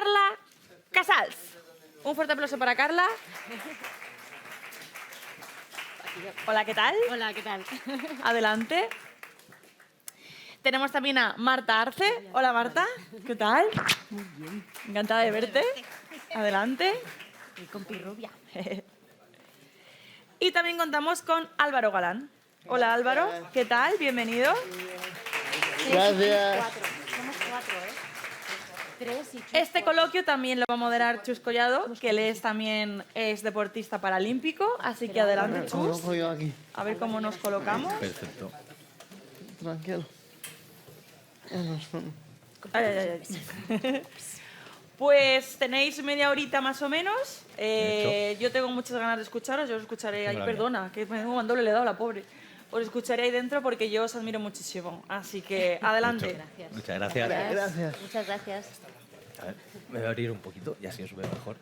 Carla Casals. Un fuerte aplauso para Carla. Hola, ¿qué tal? Hola, ¿qué tal? Adelante. Tenemos también a Marta Arce. Hola, Marta. ¿Qué tal? Muy bien. Encantada de verte. Adelante. Y con pirrubia. Y también contamos con Álvaro Galán. Hola, Álvaro. ¿Qué tal? Bienvenido. Gracias. Somos cuatro, ¿eh? 3 y Chus. Este coloquio también lo va a moderar Chus Collado, que él también es deportista paralímpico. Así que adelante, Chus. Coloco yo aquí. A ver cómo nos colocamos. Perfecto. Tranquilo. Ay, ay, ay. Pues tenéis media horita más o menos. Yo tengo muchas ganas de escucharos. Yo os escucharé ahí. Hola, Perdona, que me un doble le he dado a la pobre. Os escucharé ahí dentro porque yo os admiro muchísimo. Así que adelante. Gracias. Muchas gracias. Gracias. Muchas gracias. A ver, me voy a abrir un poquito y así os veo mejor.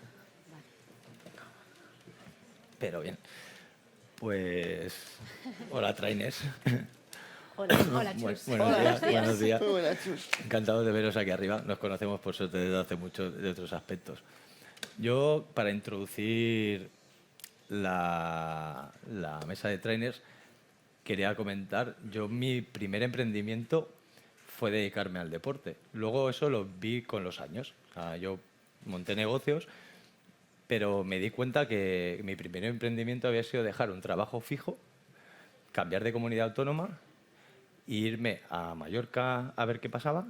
Pero bien. Pues... Hola, trainers. Hola, hola, Chus. Buenos días, buenos días. Muy buena, Chus. Encantado de veros aquí arriba. Nos conocemos por suerte desde hace mucho de otros aspectos. Yo, para introducir la mesa de trainers, quería comentar, mi primer emprendimiento fue dedicarme al deporte. Luego eso lo vi con los años. O sea, yo monté negocios, pero me di cuenta que mi primer emprendimiento había sido dejar un trabajo fijo, cambiar de comunidad autónoma e irme a Mallorca a ver qué pasaba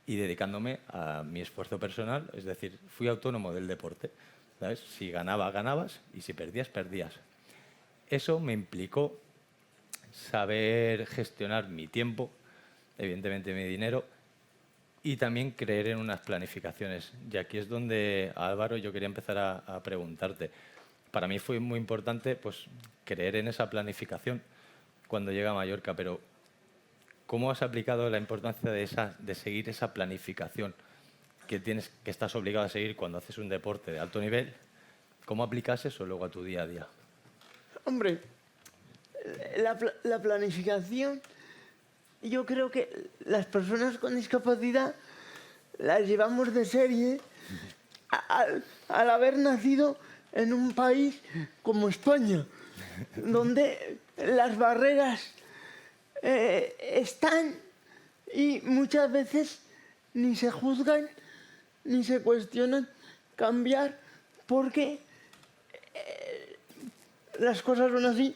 y dedicándome a mi esfuerzo personal. Es decir, fui autónomo del deporte. ¿Sabes? Si ganaba, ganabas y si perdías, perdías. Eso me implicó saber gestionar mi tiempo, evidentemente mi dinero, y también creer en unas planificaciones. Y aquí es donde, Álvaro, yo quería empezar a preguntarte. Para mí fue muy importante pues, creer en esa planificación cuando llega a Mallorca, pero ¿cómo has aplicado la importancia de seguir esa planificación que estás obligado a seguir cuando haces un deporte de alto nivel? ¿Cómo aplicas eso luego a tu día a día? Hombre, la planificación, yo creo que las personas con discapacidad las llevamos de serie al haber nacido en un país como España, donde las barreras están y muchas veces ni se juzgan ni se cuestionan cambiar porque las cosas son así,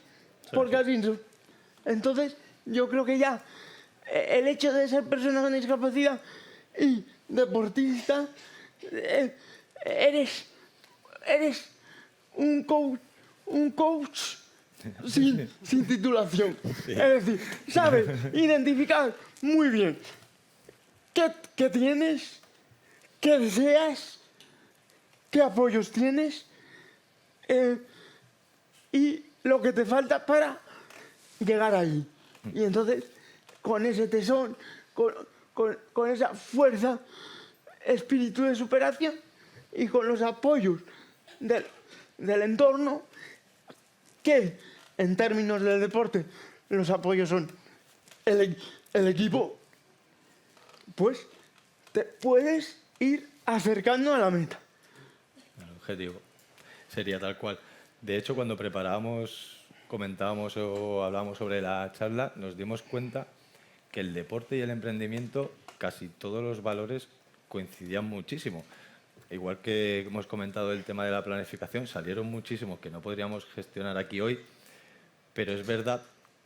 porque así son. Entonces, yo creo que ya el hecho de ser persona con discapacidad y deportista, eres un coach sin titulación. Sí. Es decir, sabes identificar muy bien qué tienes, qué deseas, qué apoyos tienes y lo que te falta para llegar ahí. Y entonces, con ese tesón, con esa fuerza, espíritu de superación y con los apoyos del entorno, que en términos del deporte los apoyos son el equipo, pues te puedes ir acercando a la meta. El objetivo sería tal cual. De hecho, cuando comentábamos o hablábamos sobre la charla, nos dimos cuenta que el deporte y el emprendimiento, casi todos los valores coincidían muchísimo. Igual que hemos comentado el tema de la planificación, salieron muchísimos que no podríamos gestionar aquí hoy, pero es verdad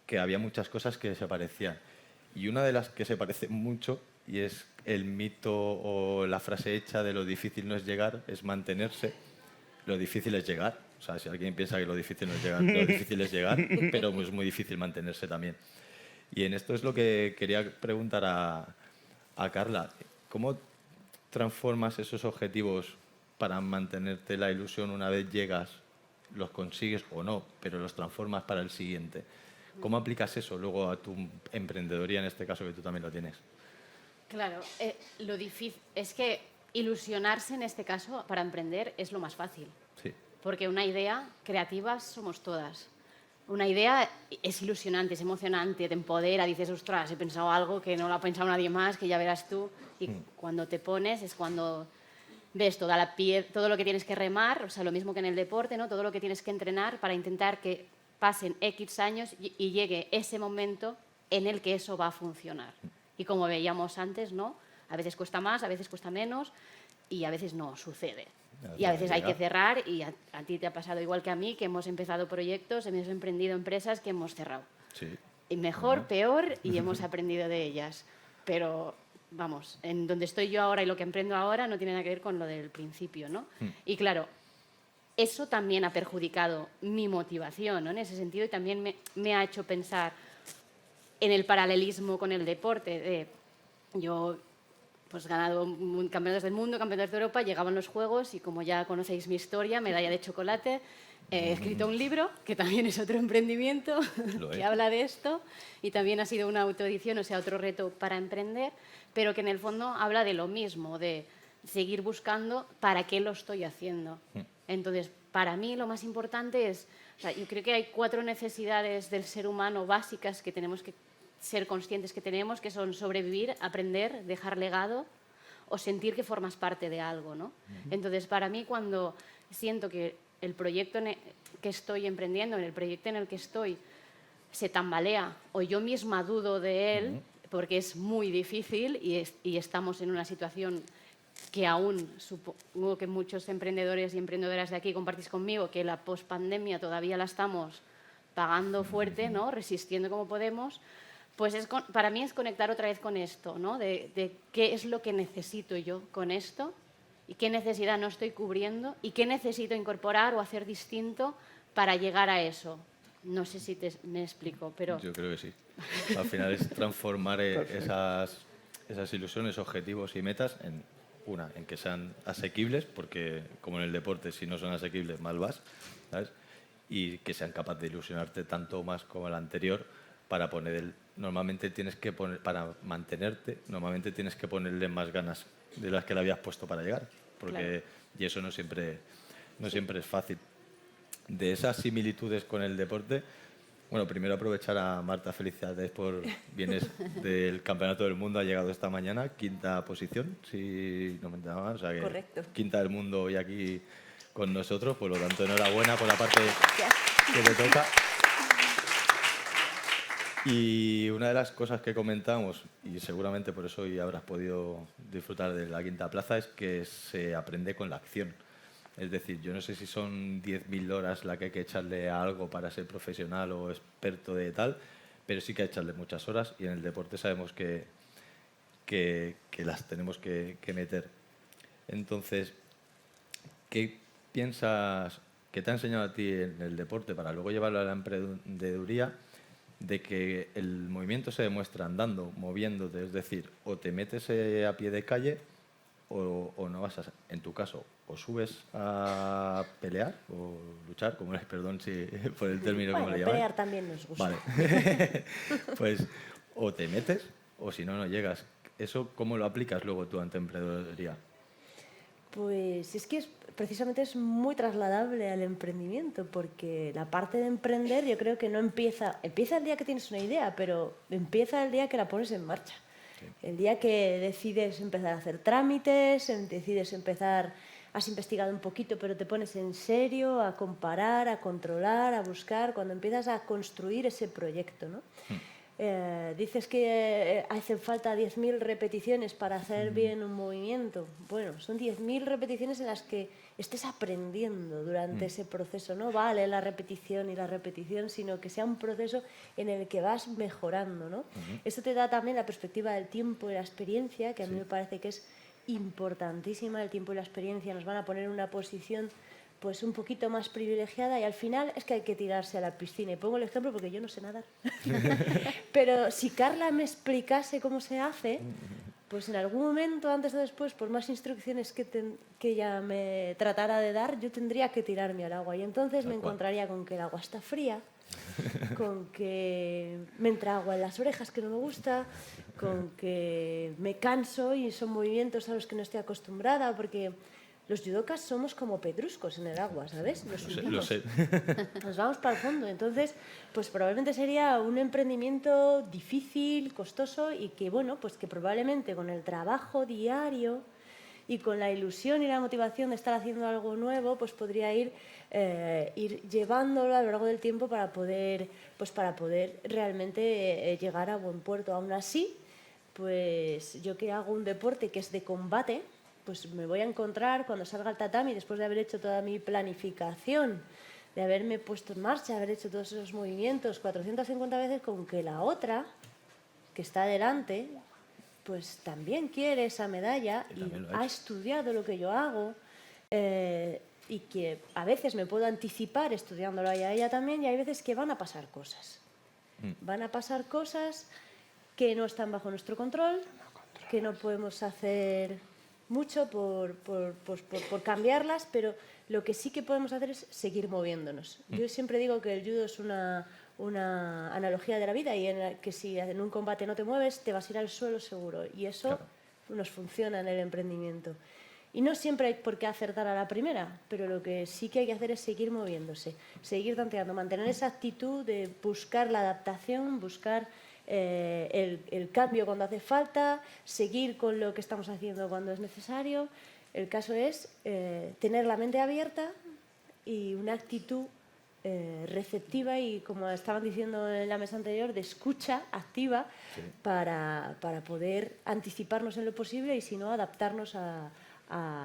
que había muchas cosas que se parecían. Y una de las que se parece mucho, y es el mito o la frase hecha de lo difícil no es llegar, es mantenerse, lo difícil es llegar. O sea, si alguien piensa que lo difícil no es llegar, lo difícil es llegar, pero es muy difícil mantenerse también. Y en esto es lo que quería preguntar a Carla. ¿Cómo transformas esos objetivos para mantenerte la ilusión una vez llegas, los consigues o no, pero los transformas para el siguiente? ¿Cómo aplicas eso luego a tu emprendedoría, en este caso que tú también lo tienes? Claro, lo difícil es que ilusionarse en este caso para emprender es lo más fácil. Sí. Porque una idea creativa somos todas. Una idea es ilusionante, es emocionante, te empodera, dices, ostras, he pensado algo que no lo ha pensado nadie más, que ya verás tú. Y cuando te pones es cuando ves todo lo que tienes que remar, o sea, lo mismo que en el deporte, ¿no? Todo lo que tienes que entrenar para intentar que pasen X años y llegue ese momento en el que eso va a funcionar. Y como veíamos antes, ¿no? A veces cuesta más, a veces cuesta menos y a veces no sucede. Y a veces hay que cerrar y a ti te ha pasado igual que a mí, que hemos empezado proyectos, hemos emprendido empresas que hemos cerrado. Sí. Y mejor, peor, y hemos aprendido de ellas. Pero, vamos, en donde estoy yo ahora y lo que emprendo ahora no tiene nada que ver con lo del principio, ¿no? Y claro, eso también ha perjudicado mi motivación, ¿no? En ese sentido, y también me ha hecho pensar en el paralelismo con el deporte. Yo pues ganado campeonatos del mundo, campeonatos de Europa, llegaban los Juegos y como ya conocéis mi historia, medalla de chocolate, he escrito un libro, que también es otro emprendimiento, que habla de esto, y también ha sido una autoedición, o sea, otro reto para emprender, pero que en el fondo habla de lo mismo, de seguir buscando para qué lo estoy haciendo. Entonces, para mí lo más importante es, o sea, yo creo que hay 4 necesidades del ser humano básicas que tenemos que ser conscientes que tenemos, que son sobrevivir, aprender, dejar legado o sentir que formas parte de algo, ¿no? Entonces, para mí, cuando siento que el proyecto que estoy emprendiendo, en el proyecto en el que estoy, se tambalea o yo misma dudo de él, porque es muy difícil y estamos en una situación que aún supongo que muchos emprendedores y emprendedoras de aquí compartís conmigo, que la pospandemia todavía la estamos pagando fuerte, ¿no? Resistiendo como podemos. Pues para mí es conectar otra vez con esto, ¿no? De qué es lo que necesito yo con esto y qué necesidad no estoy cubriendo y qué necesito incorporar o hacer distinto para llegar a eso. No sé si me explico, pero... Yo creo que sí. Al final es transformar esas ilusiones, objetivos y metas en que sean asequibles, porque como en el deporte, si no son asequibles, mal vas, ¿sabes? Y que sean capaces de ilusionarte tanto más como el anterior para normalmente tienes que poner, para mantenerte, normalmente tienes que ponerle más ganas de las que le habías puesto para llegar, porque Claro. y eso no siempre es fácil. De esas similitudes con el deporte, bueno, primero aprovechar a Marta, felicidades vienes del Campeonato del Mundo, ha llegado esta mañana, 5ª posición, si no me entiendo mal, o sea que Correcto. 5ª del mundo hoy aquí con nosotros, por lo tanto enhorabuena por la parte que te toca. Y una de las cosas que comentamos, y seguramente por eso hoy habrás podido disfrutar de la 5ª plaza, es que se aprende con la acción. Es decir, yo no sé si son 10.000 horas la que hay que echarle a algo para ser profesional o experto de tal, pero sí que hay que echarle muchas horas y en el deporte sabemos que las tenemos que meter. Entonces, ¿qué piensas que te ha enseñado a ti en el deporte para luego llevarlo a la emprendeduría? De que el movimiento se demuestra andando, moviéndote, es decir, o te metes a pie de calle o no vas a... En tu caso, o subes a pelear o luchar, perdón si por el término como le llamáis. Pelear también nos gusta. Vale. Pues o te metes o si no, no llegas. ¿Eso cómo lo aplicas luego tú ante emprendeduría? Pues es que precisamente es muy trasladable al emprendimiento, porque la parte de emprender yo creo que no empieza el día que tienes una idea, pero empieza el día que la pones en marcha. Sí. El día que decides empezar a hacer trámites, has investigado un poquito, pero te pones en serio a comparar, a controlar, a buscar, cuando empiezas a construir ese proyecto, ¿no? Dices que hacen falta 10.000 repeticiones para hacer bien un movimiento. Bueno, son 10.000 repeticiones en las que estés aprendiendo durante ese proceso. No vale la repetición y la repetición, sino que sea un proceso en el que vas mejorando, ¿no? Esto te da también la perspectiva del tiempo y la experiencia, que a mí me parece que es importantísima. El tiempo y la experiencia nos van a poner en una posición pues un poquito más privilegiada y al final es que hay que tirarse a la piscina. Y pongo el ejemplo porque yo no sé nadar. Pero si Carla me explicase cómo se hace, pues en algún momento, antes o después, por más instrucciones que ella me tratara de dar, yo tendría que tirarme al agua. Y entonces me encontraría con que el agua está fría, con que me entra agua en las orejas que no me gusta, con que me canso y son movimientos a los que no estoy acostumbrada, porque los judokas somos como pedruscos en el agua, ¿sabes? Lo sé. Nos vamos para el fondo. Entonces, pues probablemente sería un emprendimiento difícil, costoso y que, bueno, pues que probablemente con el trabajo diario y con la ilusión y la motivación de estar haciendo algo nuevo, pues podría ir llevándolo a lo largo del tiempo para poder realmente llegar a buen puerto. Aún así, pues yo que hago un deporte que es de combate, pues me voy a encontrar cuando salga al tatami, después de haber hecho toda mi planificación, de haberme puesto en marcha, haber hecho todos esos movimientos 450 veces, con que la otra, que está delante, pues también quiere esa medalla y ha estudiado lo que yo hago, y que a veces me puedo anticipar estudiándolo a ella también, y hay veces que van a pasar cosas. Van a pasar cosas que no están bajo nuestro control, que no podemos hacer mucho por cambiarlas, pero lo que sí que podemos hacer es seguir moviéndonos. Yo siempre digo que el judo es una analogía de la vida, y que si en un combate no te mueves, te vas a ir al suelo seguro, y eso nos funciona en el emprendimiento. Y no siempre hay por qué acertar a la primera, pero lo que sí que hay que hacer es seguir moviéndose, seguir tanteando, mantener esa actitud de buscar la adaptación, buscar el cambio cuando hace falta, seguir con lo que estamos haciendo cuando es necesario. El caso es tener la mente abierta y una actitud receptiva y, como estaban diciendo en la mesa anterior, de escucha activa, para poder anticiparnos en lo posible y, si no, adaptarnos a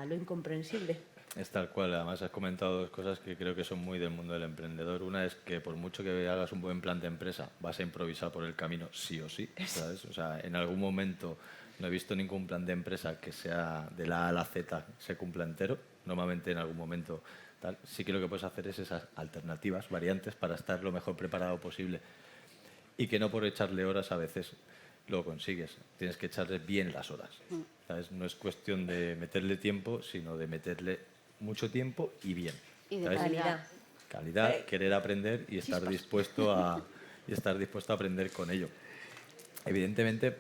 lo incomprensible. Es tal cual. Además, has comentado dos cosas que creo que son muy del mundo del emprendedor. Una es que por mucho que hagas un buen plan de empresa, vas a improvisar por el camino sí o sí, ¿sabes? O sea, en algún momento no he visto ningún plan de empresa que sea de la A a la Z se cumpla entero. Normalmente en algún momento tal. Sí que lo que puedes hacer es esas alternativas, variantes, para estar lo mejor preparado posible. Y que no por echarle horas a veces lo consigues. Tienes que echarle bien las horas, ¿sabes? No es cuestión de meterle tiempo, sino de meterle mucho tiempo y bien. Y de ¿sabes? calidad. Calidad, querer aprender y estar dispuesto a aprender con ello. Evidentemente,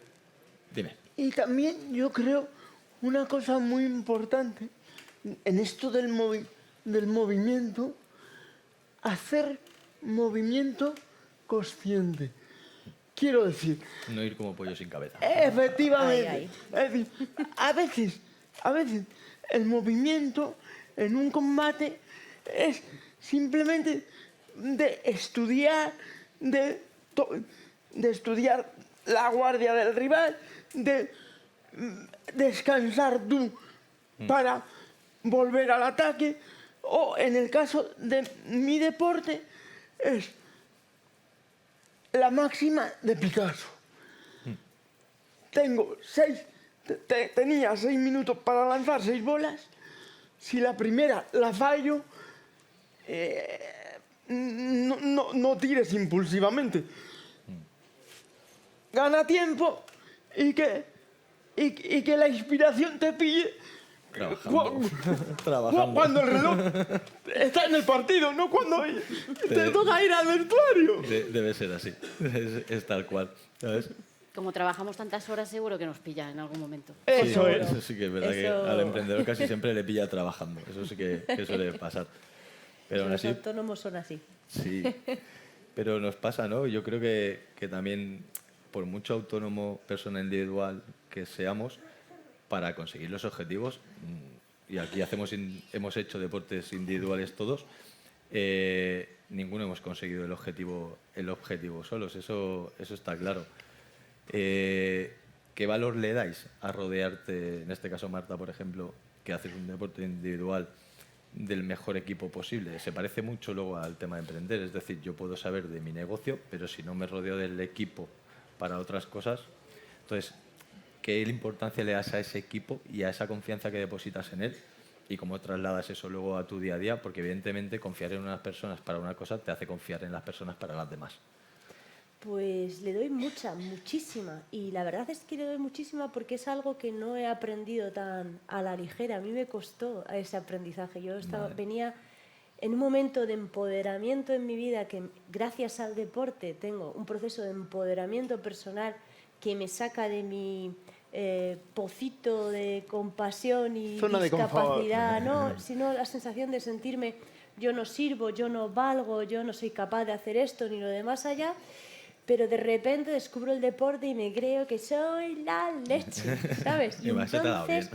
dime. Y también yo creo una cosa muy importante en esto del movimiento, hacer movimiento consciente. Quiero decir, No ir como pollo sin cabeza. efectivamente, Ay, es decir, a veces el movimiento en un combate es simplemente de estudiar, de estudiar la guardia del rival, de descansar tú para volver al ataque, o en el caso de mi deporte es la máxima de Picasso. Tenía 6 minutos para lanzar 6 bolas. Si la primera la fallo, no tires impulsivamente. Gana tiempo y que la inspiración te pille Trabajando. cuando el reloj está en el partido, no cuando te toca ir al vestuario. Debe ser así. Es tal cual, ¿sabes? Como trabajamos tantas horas, seguro que nos pilla en algún momento. Eso es. Eso sí que es verdad, Eso- que al emprendedor casi siempre le pilla trabajando. Eso sí que suele pasar. Pero aún Los así, autónomos son así. sí. Pero nos pasa, ¿no? Yo creo que también, por mucho autónomo, persona individual que seamos, para conseguir los objetivos, y aquí hemos hecho deportes individuales todos, ninguno hemos conseguido el objetivo solos, eso está claro. ¿Qué valor le dais a rodearte, en este caso Marta, por ejemplo, que haces un deporte individual, del mejor equipo posible? Se parece mucho luego al tema de emprender, es decir, yo puedo saber de mi negocio, pero si no me rodeo del equipo para otras cosas, entonces, ¿qué importancia le das a ese equipo y a esa confianza que depositas en él? Y cómo trasladas eso luego a tu día a día, porque evidentemente confiar en unas personas para una cosa te hace confiar en las personas para las demás. Pues le doy muchísima. Y la verdad es que le doy muchísima porque es algo que no he aprendido tan a la ligera. A mí me costó ese aprendizaje. Venía en un momento de empoderamiento en mi vida, que gracias al deporte tengo un proceso de empoderamiento personal que me saca de mi pocito de compasión y Zona de discapacidad, ¿no? Sino la sensación de sentirme, yo no sirvo, yo no valgo, yo no soy capaz de hacer esto ni lo demás allá. Pero de repente descubro el deporte y me creo que soy la leche, ¿sabes? Y más se te ha dado bien.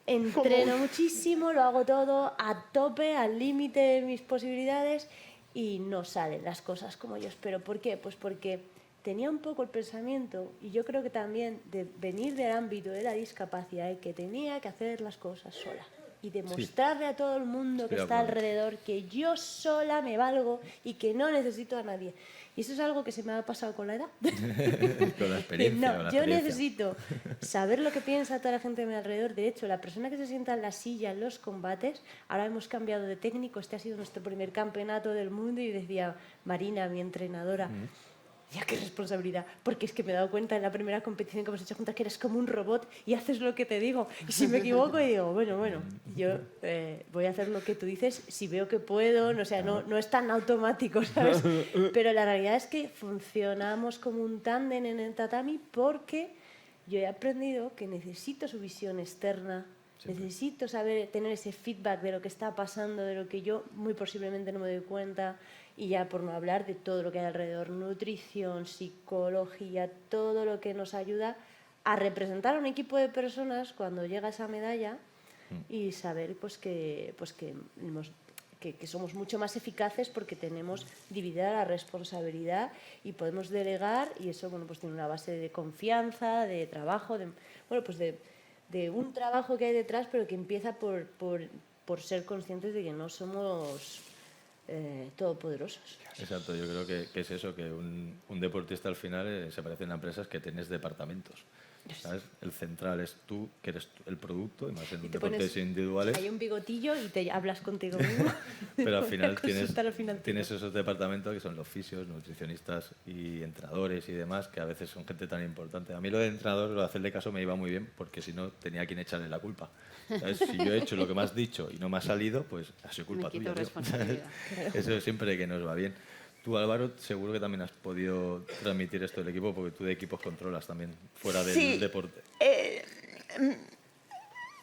entreno muchísimo, lo hago todo a tope, al límite de mis posibilidades y no salen las cosas como yo espero. ¿Por qué? Pues porque tenía un poco el pensamiento, y yo creo que también de venir del ámbito de la discapacidad, que tenía que hacer las cosas sola y demostrarle a todo el mundo que Estoy de está acuerdo. alrededor que yo sola me valgo y que no necesito a nadie. Y eso es algo que se me ha pasado con la edad. Con la Que experiencia. no, con la yo experiencia. necesito saber lo que piensa toda la gente a mi alrededor. De hecho, la persona que se sienta en la silla en los combates, ahora hemos cambiado de técnico, este ha sido nuestro primer campeonato del mundo y decía Marina, mi entrenadora, ya qué responsabilidad, porque es que me he dado cuenta en la primera competición que hemos hecho juntas que eres como un robot y haces lo que te digo. Y si me equivoco, digo, bueno, yo voy a hacer lo que tú dices si veo que puedo, no, o sea, no es tan automático, ¿sabes? Pero la realidad es que funcionamos como un tándem en el tatami porque yo he aprendido que necesito su visión externa, necesito saber, tener ese feedback de lo que está pasando, de lo que yo muy posiblemente no me doy cuenta. Y ya por no hablar de todo lo que hay alrededor, nutrición, psicología, todo lo que nos ayuda a representar a un equipo de personas cuando llega esa medalla y saber que somos mucho más eficaces porque tenemos dividida la responsabilidad y podemos delegar, y eso pues tiene una base de confianza, de trabajo, de un trabajo que hay detrás, pero que empieza por ser conscientes de que no somos todopoderosos. Exacto, yo creo que es eso, que un deportista al final se parecen a empresas que tienes departamentos. ¿Sabes? El central es tú, que eres el producto, y más en Y te deportes pones individuales. hay un bigotillo y te hablas contigo mismo. Pero al Voy a final consultar al final tienes esos departamentos que son los fisios, nutricionistas y entrenadores y demás, que a veces son gente tan importante. A mí lo de entrenador, lo de hacerle caso me iba muy bien, porque si no tenía a quien echarle la culpa. ¿Sabes? Si yo he hecho lo que me has dicho y no me ha salido, pues ha sido culpa Me quito tuya. tío. responsabilidad. Eso siempre que nos va bien. Tú, Álvaro, seguro que también has podido transmitir esto del equipo, porque tú de equipos controlas también, fuera del Sí. deporte.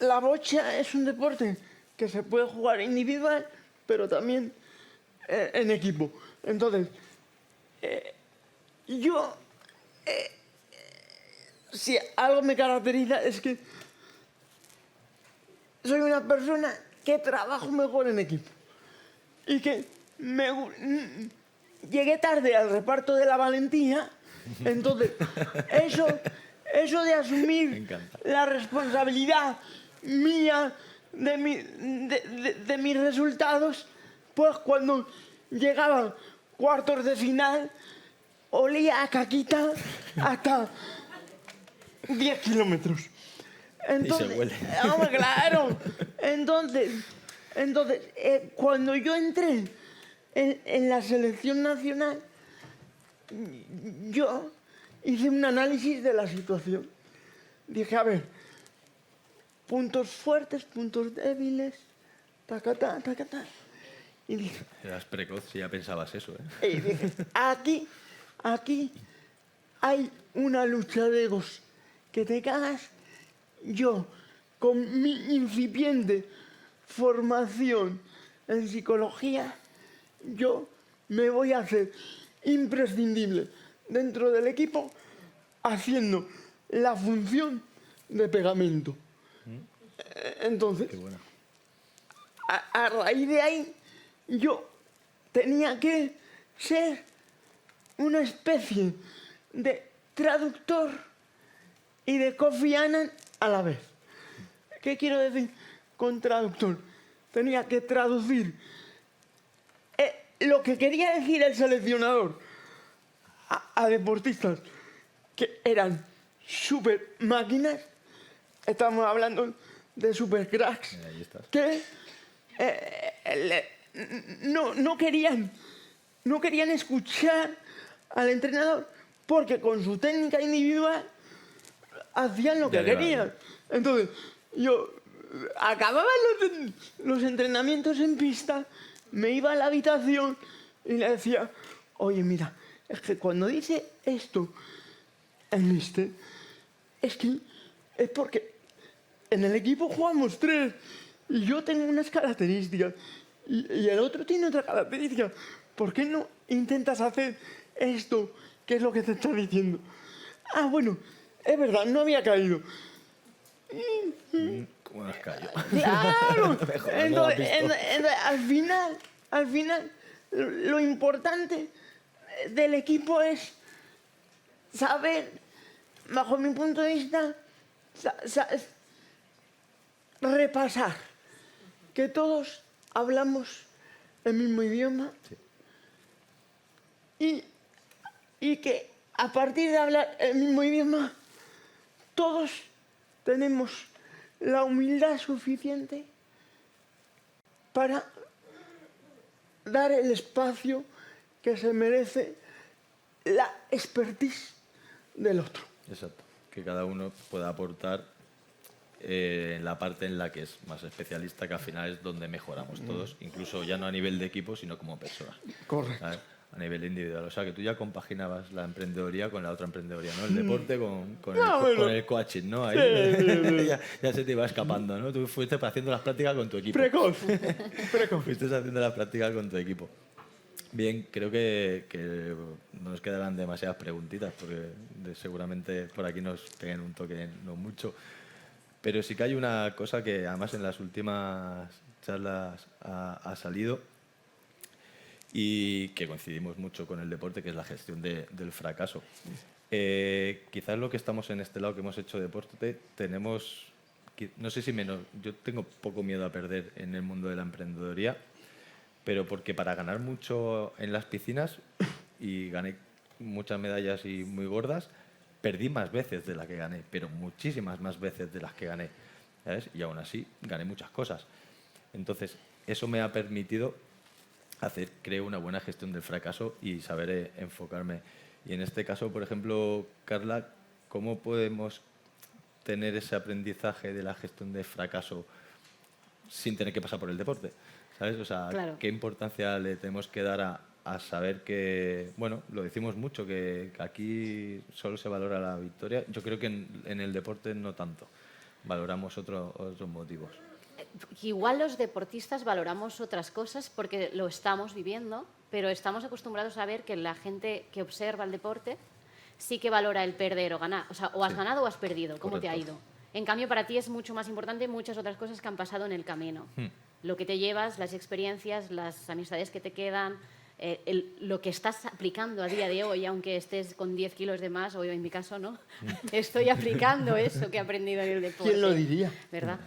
La bocha es un deporte que se puede jugar individual, pero también en equipo. Entonces, yo, si algo me caracteriza es que soy una persona que trabajo mejor en equipo. Y que llegué tarde al reparto de la valentía, entonces eso de Me asumir encanta. la responsabilidad mía de mis resultados, pues cuando llegaban cuartos de final, olía a caquita hasta 10 kilómetros. Entonces, huele. hombre, claro. Entonces cuando yo entré en la selección nacional, yo hice un análisis de la situación. Dije, a ver, puntos fuertes, puntos débiles, tacatá, tacatá. Y dije, Eras precoz si ya pensabas eso, ¿eh? y dije, aquí hay una lucha de egos que te cagas. Yo, con mi incipiente formación en psicología, yo me voy a hacer imprescindible dentro del equipo haciendo la función de pegamento. Entonces, Qué buena. a raíz de ahí, yo tenía que ser una especie de traductor y de Kofi Annan a la vez. ¿Qué quiero decir con traductor? Tenía que traducir lo que quería decir el seleccionador a deportistas que eran super máquinas. Estamos hablando de super cracks Ahí estás. que no querían escuchar al entrenador porque con su técnica individual hacían lo Ya que le va querían. Entonces, yo acababa los entrenamientos en pista, me iba a la habitación y le decía, oye, mira, es que cuando dice esto el míster, es porque en el equipo jugamos 3 y yo tengo unas características y el otro tiene otra característica. ¿Por qué no intentas hacer esto, que es lo que te está diciendo? Ah, bueno, es verdad, no había caído. ¿Cómo nos cayó? Claro. Mejor, no lo has visto. Entonces, al final, lo importante del equipo es saber, bajo mi punto de vista, repasar que todos hablamos el mismo idioma y que a partir de hablar el mismo idioma todos tenemos la humildad suficiente para dar el espacio que se merece la expertise del otro. Exacto. Que cada uno pueda aportar en la parte en la que es más especialista, que al final es donde mejoramos todos, incluso ya no a nivel de equipo, sino como personas. Correcto. ¿Sabes? A nivel individual. O sea, que tú ya compaginabas la emprendedoría con la otra emprendedoría, ¿no? El deporte con el coaching, ¿no? Ahí ya se te iba escapando, ¿no? Tú fuiste haciendo las prácticas con tu equipo. Precoz. Fuiste haciendo las prácticas con tu equipo. Bien, creo que no nos quedarán demasiadas preguntitas, porque seguramente por aquí nos peguen un toque, no mucho. Pero sí que hay una cosa que además en las últimas charlas ha salido y que coincidimos mucho con el deporte, que es la gestión del fracaso. Quizás lo que estamos en este lado, que hemos hecho deporte, tenemos, no sé si menos, yo tengo poco miedo a perder en el mundo de la emprendedoría, pero porque para ganar mucho en las piscinas, y gané muchas medallas y muy gordas, perdí más veces de las que gané, pero muchísimas más veces de las que gané, ¿sabes? Y aún así gané muchas cosas. Entonces, eso me ha permitido hacer, creo, una buena gestión del fracaso y saber enfocarme. Y en este caso, por ejemplo, Carla, ¿cómo podemos tener ese aprendizaje de la gestión de fracaso sin tener que pasar por el deporte? ¿Sabes? O sea, Claro. ¿qué importancia le tenemos que dar a saber que, bueno, lo decimos mucho, que aquí solo se valora la victoria? Yo creo que en el deporte no tanto. Valoramos otros motivos. Igual los deportistas valoramos otras cosas porque lo estamos viviendo, pero estamos acostumbrados a ver que la gente que observa el deporte sí que valora el perder o ganar. O sea, o has ganado o has perdido, cómo te ha Correcto. ido. En cambio, para ti es mucho más importante muchas otras cosas que han pasado en el camino. Lo que te llevas, las experiencias, las amistades que te quedan, lo que estás aplicando a día de hoy, aunque estés con 10 kilos de más, o yo en mi caso no, estoy aplicando eso que he aprendido en el deporte. ¿Quién lo diría? ¿Verdad?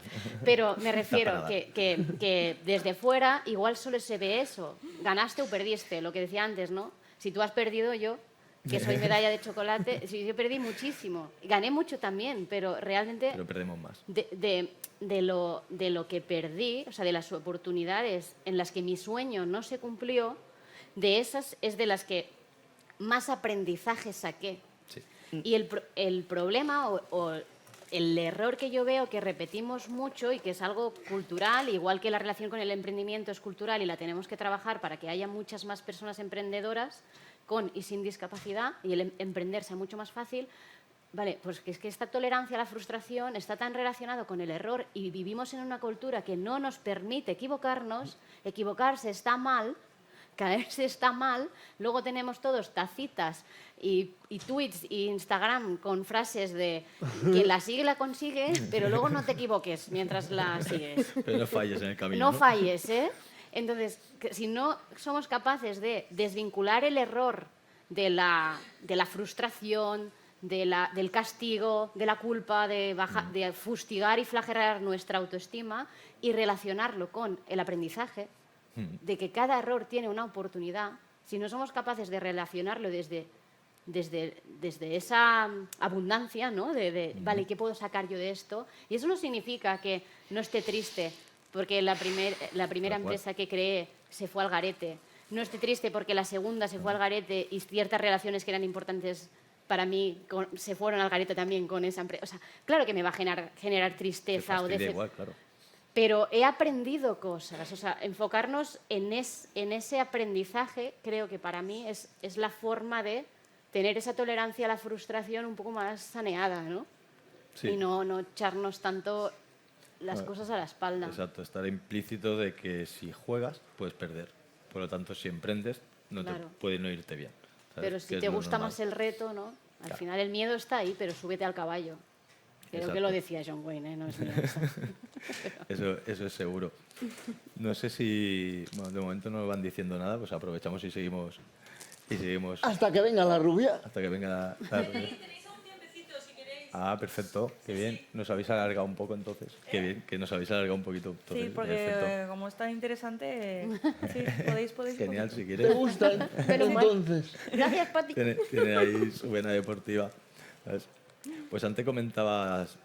Pero me refiero parada. que desde fuera igual solo se ve eso, ganaste o perdiste, lo que decía antes, ¿no? Si tú has perdido, yo, que soy medalla de chocolate, si yo perdí muchísimo, gané mucho también, pero realmente Pero perdemos más. de lo que perdí, o sea, de las oportunidades en las que mi sueño no se cumplió, de esas es de las que más aprendizaje saqué. Sí. Y el problema o el error que yo veo que repetimos mucho y que es algo cultural, igual que la relación con el emprendimiento es cultural y la tenemos que trabajar para que haya muchas más personas emprendedoras con y sin discapacidad y el emprender sea mucho más fácil. Vale, pues que es que esta tolerancia a la frustración está tan relacionado con el error y vivimos en una cultura que no nos permite equivocarnos. Equivocarse está mal, caerse está mal. Luego tenemos todos tacitas y tweets y Instagram con frases de quien la sigue la consigue, pero luego no te equivoques mientras la sigues. Pero no falles en el camino. No falles, ¿eh? Entonces, si no somos capaces de desvincular el error de la frustración, del castigo, de la culpa, de fustigar y flagelar nuestra autoestima y relacionarlo con el aprendizaje, de que cada error tiene una oportunidad, si no somos capaces de relacionarlo desde esa abundancia, ¿no? Vale, ¿qué puedo sacar yo de esto? Y eso no significa que no esté triste porque la primera empresa que creé se fue al garete. No esté triste porque la segunda se fue al garete y ciertas relaciones que eran importantes para mí se fueron al garete también con esa empresa. O sea, claro que me va a generar tristeza o decepción. Igual, claro. Pero he aprendido cosas. O sea, enfocarnos en ese aprendizaje creo que para mí es la forma de tener esa tolerancia a la frustración un poco más saneada, ¿no? Sí. Y no echarnos tanto las cosas a la espalda. Exacto, estar implícito de que si juegas puedes perder. Por lo tanto, si emprendes, Claro. puede no irte bien. ¿sabes? Pero Que si es te lo gusta normal. más el reto, ¿no? Al Claro. final el miedo está ahí, pero súbete al caballo. Creo Exacto. que lo decía John Wayne, ¿eh? No es mío eso. Eso es seguro. No sé si... Bueno, de momento no nos van diciendo nada, pues aprovechamos y seguimos Hasta que venga la rubia. hasta que venga la... Tenéis aún tiempecito si queréis. Ah, perfecto, qué bien. Nos habéis alargado un poco entonces. Qué bien, que nos habéis alargado un poquito. Entonces, Sí, porque perfecto. como es tan interesante, sí, podéis. Genial, un si ¿Te quieres. gustan? Entonces. Gracias, Pati. Tiene ahí su vena deportiva. ¿Sabes? Pues antes comentábamos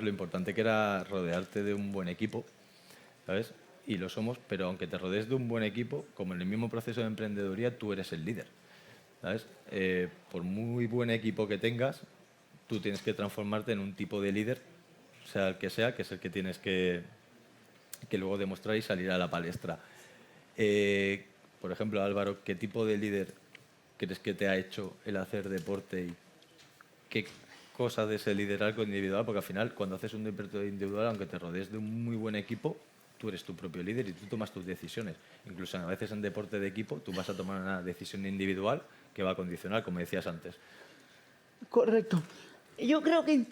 lo importante que era rodearte de un buen equipo, ¿sabes? Y lo somos, pero aunque te rodees de un buen equipo, como en el mismo proceso de emprendeduría, tú eres el líder, ¿sabes? Por muy buen equipo que tengas, tú tienes que transformarte en un tipo de líder, sea el que sea, que es el que tienes que luego demostrar y salir a la palestra. Por ejemplo, Álvaro, ¿qué tipo de líder crees que te ha hecho el hacer deporte y qué cosas de ese liderazgo individual? Porque al final, cuando haces un deporte individual, aunque te rodees de un muy buen equipo, tú eres tu propio líder y tú tomas tus decisiones. Incluso a veces en deporte de equipo, tú vas a tomar una decisión individual que va a condicionar, como decías antes. Correcto. Yo creo que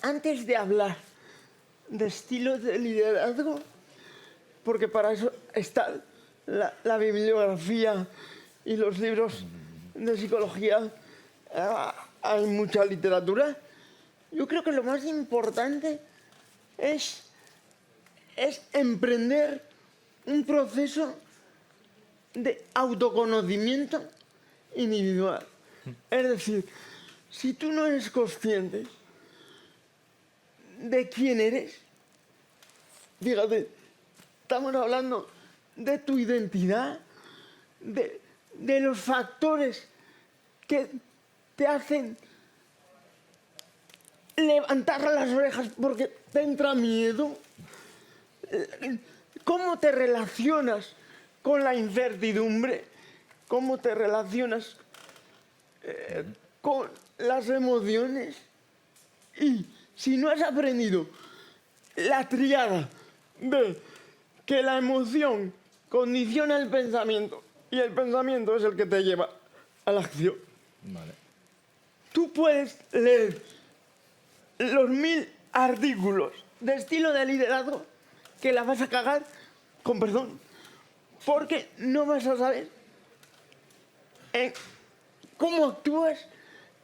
antes de hablar de estilos de liderazgo, porque para eso está la bibliografía y los libros de psicología, hay mucha literatura. Yo creo que lo más importante es emprender un proceso de autoconocimiento individual. Es decir, si tú no eres consciente de quién eres, fíjate, estamos hablando de tu identidad, de los factores que te hacen levantar las orejas porque te entra miedo. ¿Cómo te relacionas con la incertidumbre? ¿Cómo te relacionas con las emociones? Y si no has aprendido la triada de que la emoción condiciona el pensamiento y el pensamiento es el que te lleva a la acción, Vale. tú puedes leer los 1000 artículos de estilo de liderazgo que la vas a cagar, con perdón, porque no vas a saber cómo actúas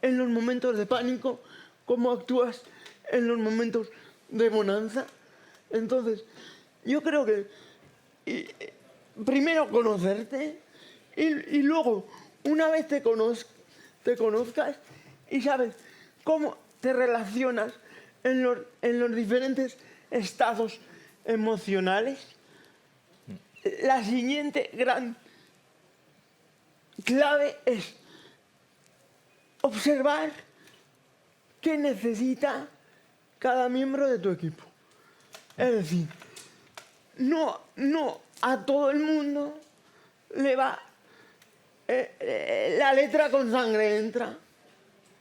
en los momentos de pánico, cómo actúas en los momentos de bonanza. Entonces, yo creo que primero conocerte y luego, una vez te conozcas y sabes cómo te relacionas en los diferentes estados emocionales, la siguiente gran clave es observar qué necesita cada miembro de tu equipo. Es decir, no a todo el mundo le va la letra con sangre entra.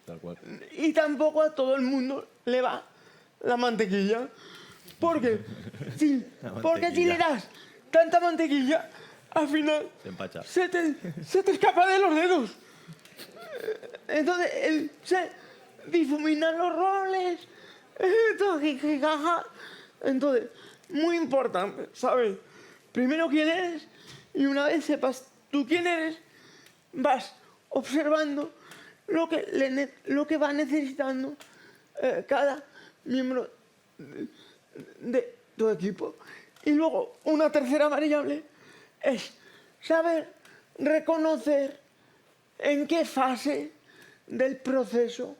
Tal cual. Y tampoco a todo el mundo le va la mantequilla. Porque si le das tanta mantequilla, al final Se empacha. se te escapa de los dedos. Entonces se difuminan los roles. Entonces, muy importante, ¿sabes? Primero quién eres y una vez sepas tú quién eres, vas observando lo que va necesitando cada miembro de tu equipo. Y luego, una tercera variable es saber reconocer en qué fase del proceso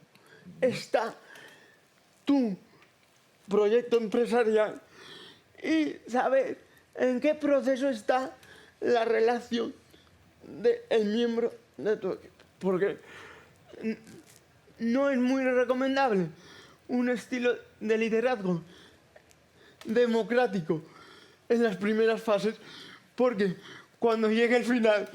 está tu proyecto empresarial y saber en qué proceso está la relación del miembro de tu equipo. Porque no es muy recomendable un estilo de liderazgo democrático en las primeras fases, porque cuando llegue el final,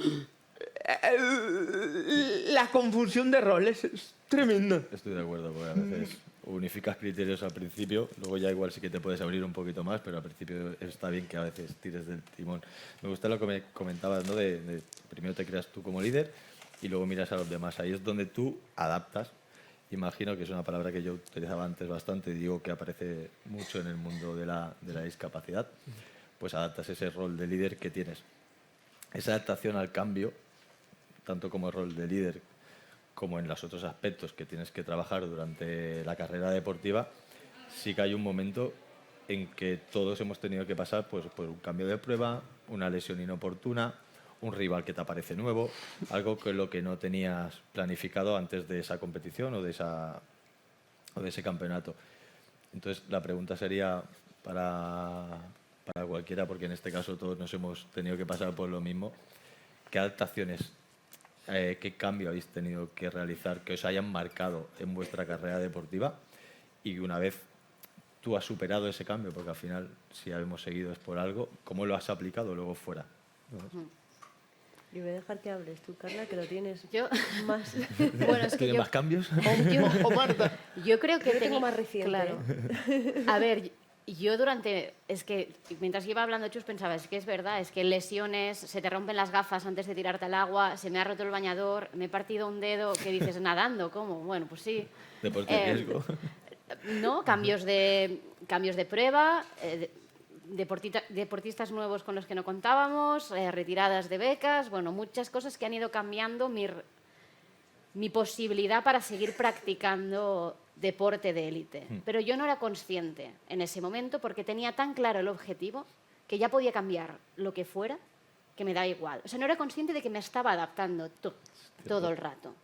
la confusión de roles es tremenda. Estoy de acuerdo, porque a veces unificas criterios al principio, luego ya igual sí que te puedes abrir un poquito más, pero al principio está bien que a veces tires del timón. Me gusta lo que me comentabas, ¿no? De primero te creas tú como líder y luego miras a los demás. Ahí es donde tú adaptas imagino que es una palabra que yo utilizaba antes bastante y digo que aparece mucho en el mundo de la discapacidad, pues adaptas ese rol de líder que tienes. Esa adaptación al cambio, tanto como el rol de líder como en los otros aspectos que tienes que trabajar durante la carrera deportiva, sí que hay un momento en que todos hemos tenido que pasar pues, por un cambio de prueba, una lesión inoportuna, un rival que te aparece nuevo, algo que lo que no tenías planificado antes de esa competición o de ese campeonato. Entonces, la pregunta sería para cualquiera, porque en este caso todos nos hemos tenido que pasar por lo mismo. ¿Qué adaptaciones, qué cambio habéis tenido que realizar que os hayan marcado en vuestra carrera deportiva? Y una vez tú has superado ese cambio, porque al final, si hemos seguido es por algo, ¿cómo lo has aplicado luego fuera? Y voy a dejar que hables tú, Carla, que lo tienes Yo- más... Bueno, es que ¿Tiene yo, más cambios? O Marta. yo creo que Yo tengo tenía- más reciente, Claro. A ver, yo durante... Es que mientras iba hablando Chus pensaba, es que es verdad, es que lesiones, se te rompen las gafas antes de tirarte al agua, se me ha roto el bañador, me he partido un dedo, que dices, nadando, ¿cómo? Bueno, pues sí. Deporte de riesgo. ¿No? Cambios de prueba, deportistas nuevos con los que no contábamos, retiradas de becas, bueno, muchas cosas que han ido cambiando mi posibilidad para seguir practicando deporte de élite. Pero yo no era consciente en ese momento porque tenía tan claro el objetivo que ya podía cambiar lo que fuera, que me da igual. O sea, no era consciente de que me estaba adaptando todo el rato.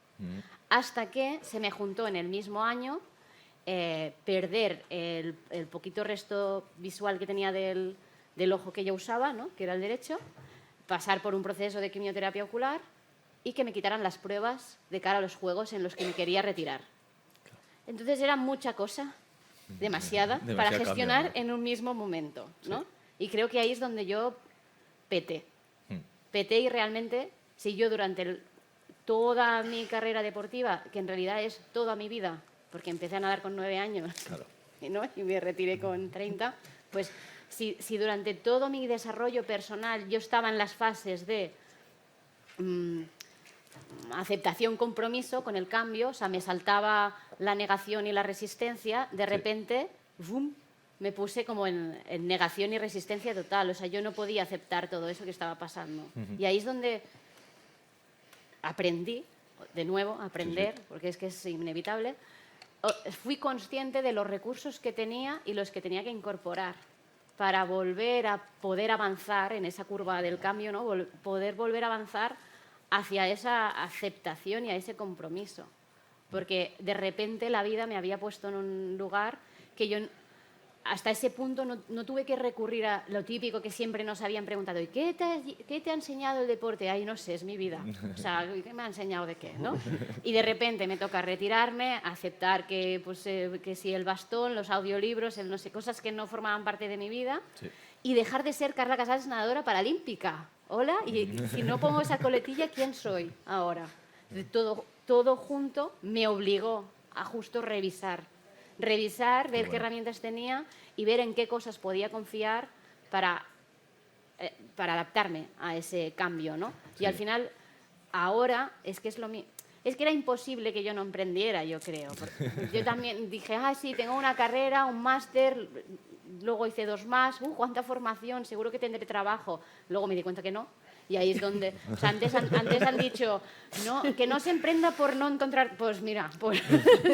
Hasta que se me juntó en el mismo año perder el poquito resto visual que tenía del ojo que yo usaba, ¿no? Que era el derecho, pasar por un proceso de quimioterapia ocular y que me quitaran las pruebas de cara a los juegos en los que me quería retirar. Entonces era mucha cosa, demasiada, para Demasiado gestionar cambio, ¿no? en un mismo momento, ¿no? Y creo que ahí es donde yo peté. Peté y realmente, si yo durante toda mi carrera deportiva, que en realidad es toda mi vida, porque empecé a nadar con 9 años Claro. ¿no? Y me retiré con 30, pues si durante todo mi desarrollo personal yo estaba en las fases de aceptación, compromiso con el cambio, o sea, me saltaba la negación y la resistencia, de repente, ¡bum!, me puse como en negación y resistencia total. O sea, yo no podía aceptar todo eso que estaba pasando. Y ahí es donde aprendí, de nuevo, aprender, porque es que es inevitable. Fui consciente de los recursos que tenía y los que tenía que incorporar para volver a poder avanzar en esa curva del cambio, ¿no? Poder volver a avanzar hacia esa aceptación y a ese compromiso. Porque de repente la vida me había puesto en un lugar que yo hasta ese punto no tuve que recurrir a lo típico que siempre nos habían preguntado. ¿Y qué te ha enseñado el deporte? Ay, no sé, es mi vida. O sea, ¿qué me ha enseñado de qué? ¿No? Y de repente me toca retirarme, aceptar que, pues, que si el bastón, los audiolibros, el no sé, cosas que no formaban parte de mi vida, Sí. y dejar de ser Carla Casals, nadadora paralímpica. Hola, y si no pongo esa coletilla, ¿quién soy ahora? Todo junto me obligó a justo revisar, ver qué herramientas tenía y ver en qué cosas podía confiar para adaptarme a ese cambio, ¿no? Sí. Y al final, ahora, es que es lo mismo. Es que era imposible que yo no emprendiera, yo creo. Yo también dije, sí, tengo una carrera, un máster, luego hice 2 más, cuánta formación, seguro que tendré trabajo. Luego me di cuenta que no. Y ahí es donde, o sea, antes han dicho, no, que no se emprenda por no encontrar, pues mira, pues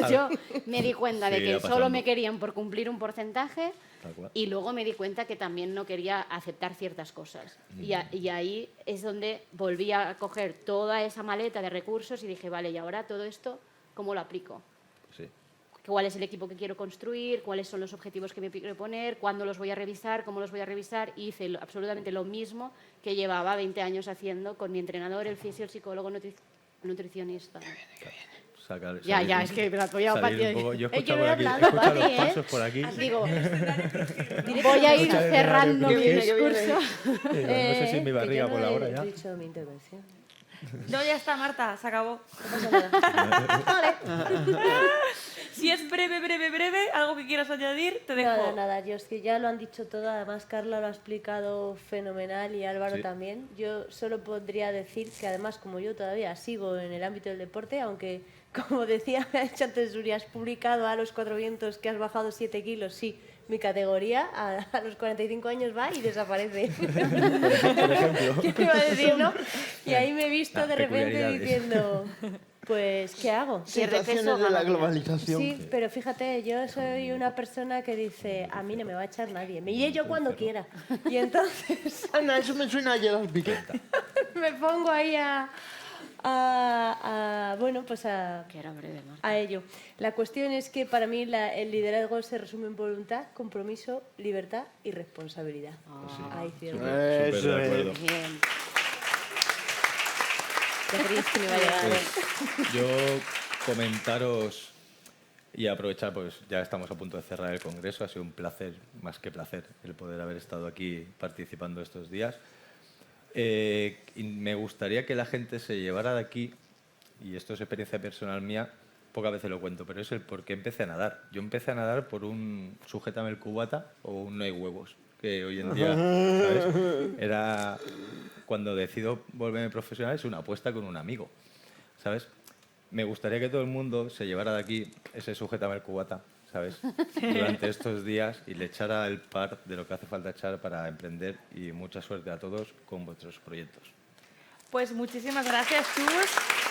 yo me di cuenta de Sí, que va solo pasando. me querían por cumplir un porcentaje Tal cual. y luego me di cuenta que también no quería aceptar ciertas cosas. Y ahí es donde volví a coger toda esa maleta de recursos y dije, vale, y ahora todo esto, ¿cómo lo aplico? Sí. ¿Cuál es el equipo que quiero construir? ¿Cuáles son los objetivos que me quiero poner? ¿Cuándo los voy a revisar? ¿Cómo los voy a revisar? Y hice absolutamente lo mismo que llevaba 20 años haciendo con mi entrenador, el fisio, el psicólogo, nutricionista. Ya, es que me la apoyaba para ti. Yo he Es que escuchado no he por aquí, he hablado escuchado para los ti, pasos por aquí. Digo, voy a ir cerrando mi viene, que viene. discurso. No sé si mi que yo barriga no por la he hora ya. dicho mi intervención. No, ya está, Marta, se acabó. No pasa nada. Si es breve, algo que quieras añadir, te dejo. Nada, yo es que ya lo han dicho todo, además Carla lo ha explicado fenomenal y Álvaro Sí. también. Yo solo podría decir que además como yo todavía sigo en el ámbito del deporte, aunque como decía, me ha dicho antes Uri, has publicado a los 4 vientos que has bajado 7 kilos. Sí, mi categoría a los 45 años va y desaparece. Por ejemplo. ¿Qué me iba a decir, no? Y ahí me he visto de repente peculiaridades. diciendo, pues, ¿qué hago? Situaciones de la globalización. Sí, pero fíjate, yo soy una persona que dice, a mí no me va a echar nadie, me iré yo cuando quiera. Y entonces Anda, eso me suena a Gerard Piqué. me pongo ahí bueno, pues Que era breve, Marta. a ello. La cuestión es que para mí el liderazgo se resume en voluntad, compromiso, libertad y responsabilidad. Ahí cierro. Súper Eso de es. acuerdo. Bien. Ya creías que me iba a llegar. Pues yo comentaros y aprovechar, pues ya estamos a punto de cerrar el congreso. Ha sido un placer, más que placer, el poder haber estado aquí participando estos días. Y me gustaría que la gente se llevara de aquí, y esto es experiencia personal mía, pocas veces lo cuento, pero es el por qué empecé a nadar. Yo empecé a nadar por un sujétame el cubata o un no hay huevos, que hoy en día, ¿sabes? Era cuando decido volverme profesional, es una apuesta con un amigo, ¿sabes? Me gustaría que todo el mundo se llevara de aquí ese sujétame el cubata, ¿sabes? Durante estos días y le echara el par de lo que hace falta echar para emprender, y mucha suerte a todos con vuestros proyectos. Pues muchísimas gracias, Chus.